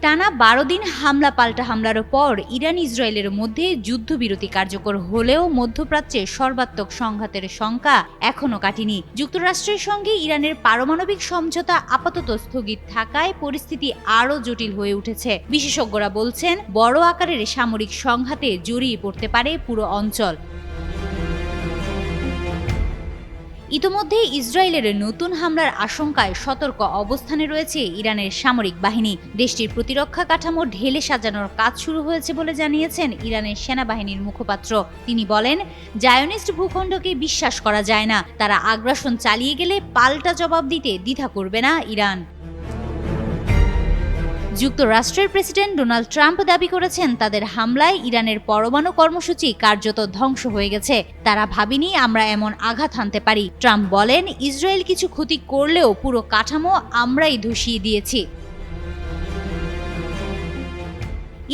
টানা ১২ দিন হামলা পাল্টা হামলার পর ইরান ইসরায়েলের মধ্যে যুদ্ধবিরতি কার্যকর হলেও মধ্যপ্রাচ্যে সর্বাত্মক সংঘাতের শঙ্কা এখনো কাটেনি। যুক্তরাষ্ট্রের সঙ্গে ইরানের পারমাণবিক সমঝোতা আপাতত স্থগিত থাকায় পরিস্থিতি আরও জটিল হয়ে উঠেছে। বিশেষজ্ঞরা বলছেন, বড় আকারের সামরিক সংঘাতে জড়িয়ে পড়তে পারে পুরো অঞ্চল। ইতোমধ্যে ইসরায়েলের নতুন হামলার আশঙ্কায় সতর্ক অবস্থানে রয়েছে ইরানের সামরিক বাহিনী। দেশটির প্রতিরক্ষা কাঠামো ঢেলে সাজানোর কাজ শুরু হয়েছে বলে জানিয়েছেন ইরানের সেনাবাহিনীর মুখপাত্র। তিনি বলেন, জায়নিস্ট ভূখণ্ডকে বিশ্বাস করা যায় না। তারা আগ্রাসন চালিয়ে গেলে পাল্টা জবাব দিতে দ্বিধা করবে না ইরান। যুক্তরাষ্ট্রের প্রেসিডেন্ট ডোনাল্ড ট্রাম্প দাবি করেছেন, তাদের হামলায় ইরানের পরমাণু কর্মসূচি কার্যত ধ্বংস হয়ে গেছে। তারা ভাবেনি আমরা এমন আঘাত হানতে পারি। ট্রাম্প বলেন, ইসরায়েল কিছু ক্ষতি করলেও পুরো কাঠামো আমরাই ধসিয়ে দিয়েছি।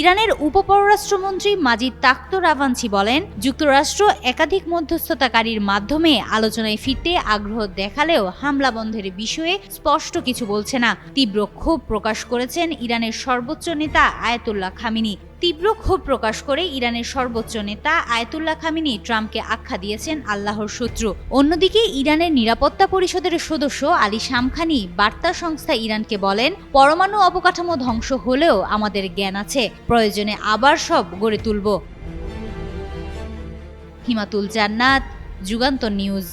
ইরানের উপপররাষ্ট্রমন্ত্রী মাজিদ তাখতরাভানচি বলেন, যুক্তরাষ্ট্র একাধিক মধ্যস্থতাকারীর মাধ্যমে আলোচনায় ফিরতে আগ্রহ দেখালেও হামলা বন্ধের বিষয়ে স্পষ্ট কিছু বলছে না। তীব্র ক্ষোভ প্রকাশ করেছেন ইরানের সর্বোচ্চ নেতা আয়াতুল্লাহ খামেনি। ট্রাম্পকে আখ্যা দিয়েছেন আল্লাহর শত্রু। অন্যদিকে ইরানের নিরাপত্তা পরিষদের সদস্য আলী শামখানি বার্তা সংস্থা ইরানকে বলেন, পরমাণু অবকাঠামো ধ্বংস হলেও আমাদের জ্ঞান আছে, প্রয়োজনে আবার সব গড়ে তুলব। হিমাতুল জান্নাত, যুগান্তর নিউজ।